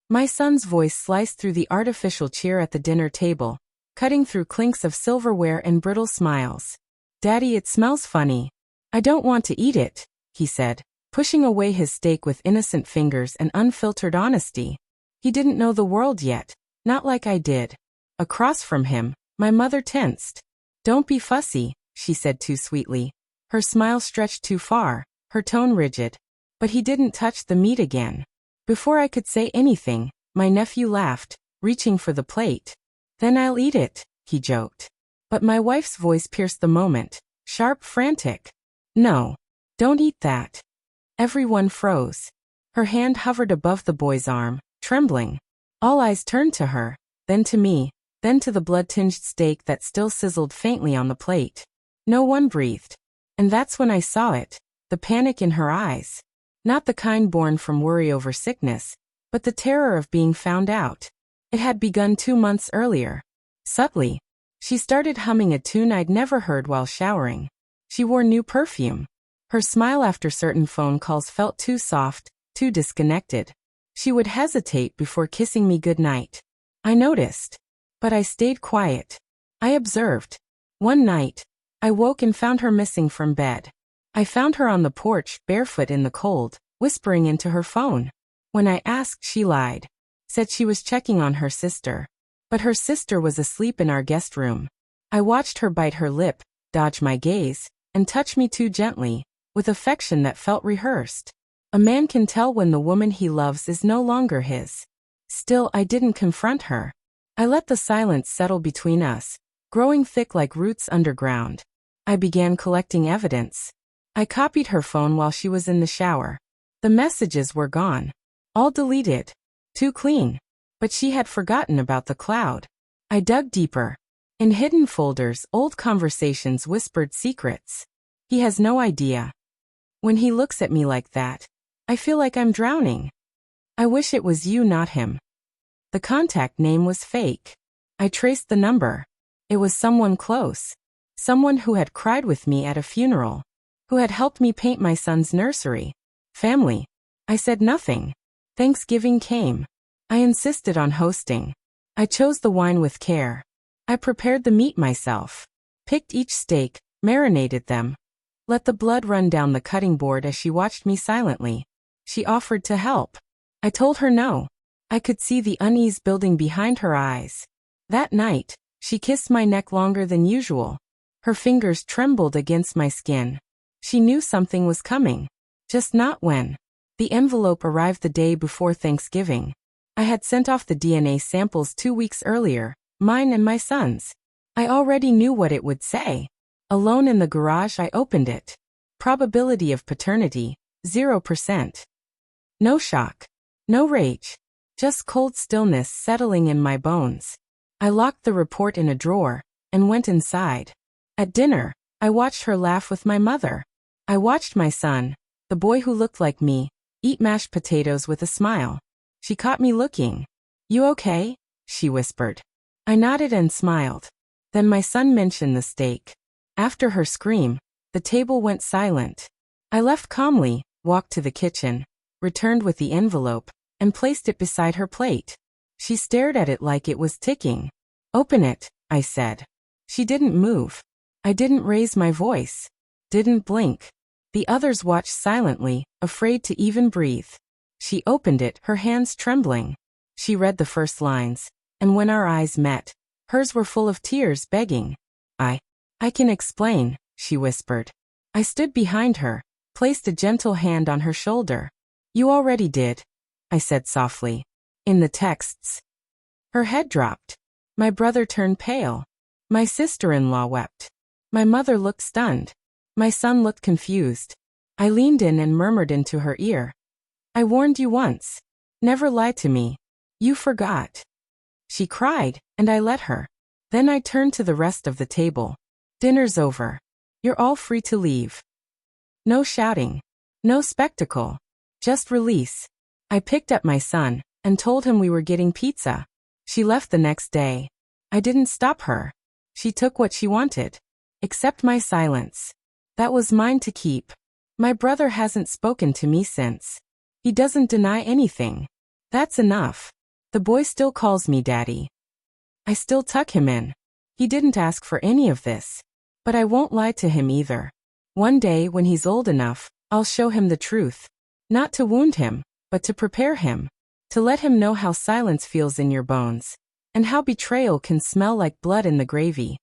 My son's voice sliced through the artificial cheer at the dinner table, cutting through clinks of silverware and brittle smiles. "Daddy, it smells funny. I don't want to eat it," he said, pushing away his steak with innocent fingers and unfiltered honesty. He didn't know the world yet, not like I did. Across from him, my mother tensed. "Don't be fussy," she said too sweetly. Her smile stretched too far, her tone rigid. But he didn't touch the meat again. Before I could say anything, my nephew laughed, reaching for the plate. "Then I'll eat it," he joked. But my wife's voice pierced the moment, sharp, frantic. "No. Don't eat that." Everyone froze. Her hand hovered above the boy's arm, trembling. All eyes turned to her, then to me, then to the blood-tinged steak that still sizzled faintly on the plate. No one breathed. And that's when I saw it, the panic in her eyes. Not the kind born from worry over sickness, but the terror of being found out. It had begun 2 months earlier. Subtly, she started humming a tune I'd never heard while showering. She wore new perfume. Her smile after certain phone calls felt too soft, too disconnected. She would hesitate before kissing me goodnight. I noticed. But I stayed quiet. I observed. One night, I woke and found her missing from bed. I found her on the porch, barefoot in the cold, whispering into her phone. When I asked, she lied. Said she was checking on her sister. But her sister was asleep in our guest room. I watched her bite her lip, dodge my gaze, and touch me too gently, with affection that felt rehearsed. A man can tell when the woman he loves is no longer his. Still, I didn't confront her. I let the silence settle between us, growing thick like roots underground. I began collecting evidence. I copied her phone while she was in the shower. The messages were gone. All deleted. Too clean. But she had forgotten about the cloud. I dug deeper. In hidden folders, old conversations whispered secrets. He has no idea. When he looks at me like that, I feel like I'm drowning. I wish it was you, not him. The contact name was fake. I traced the number. It was someone close. Someone who had cried with me at a funeral. Who had helped me paint my son's nursery. Family. I said nothing. Thanksgiving came. I insisted on hosting. I chose the wine with care. I prepared the meat myself. Picked each steak, marinated them. Let the blood run down the cutting board as she watched me silently. She offered to help. I told her no. I could see the unease building behind her eyes. That night, she kissed my neck longer than usual. Her fingers trembled against my skin. She knew something was coming. Just not when. The envelope arrived the day before Thanksgiving. I had sent off the DNA samples 2 weeks earlier, mine and my son's. I already knew what it would say. Alone in the garage, I opened it. Probability of paternity, 0%. No shock. No rage. Just cold stillness settling in my bones. I locked the report in a drawer and went inside. At dinner, I watched her laugh with my mother. I watched my son, the boy who looked like me, eat mashed potatoes with a smile. She caught me looking. "You okay?" she whispered. I nodded and smiled. Then my son mentioned the steak. After her scream, the table went silent. I left calmly, walked to the kitchen, returned with the envelope, and placed it beside her plate. She stared at it like it was ticking. "Open it," I said. She didn't move. I didn't raise my voice. Didn't blink. The others watched silently, afraid to even breathe. She opened it, her hands trembling. She read the first lines, and when our eyes met, hers were full of tears, begging. I can explain," she whispered. I stood behind her, placed a gentle hand on her shoulder. "You already did," I said softly. "In the texts." Her head dropped. My brother turned pale. My sister-in-law wept. My mother looked stunned. My son looked confused. I leaned in and murmured into her ear. "I warned you once. Never lie to me. You forgot." She cried, and I let her. Then I turned to the rest of the table. "Dinner's over. You're all free to leave." No shouting. No spectacle. Just release. I picked up my son and told him we were getting pizza. She left the next day. I didn't stop her. She took what she wanted. Except my silence. That was mine to keep. My brother hasn't spoken to me since. He doesn't deny anything. That's enough. The boy still calls me daddy. I still tuck him in. He didn't ask for any of this. But I won't lie to him either. One day when he's old enough, I'll show him the truth. Not to wound him, but to prepare him. To let him know how silence feels in your bones. And how betrayal can smell like blood in the gravy.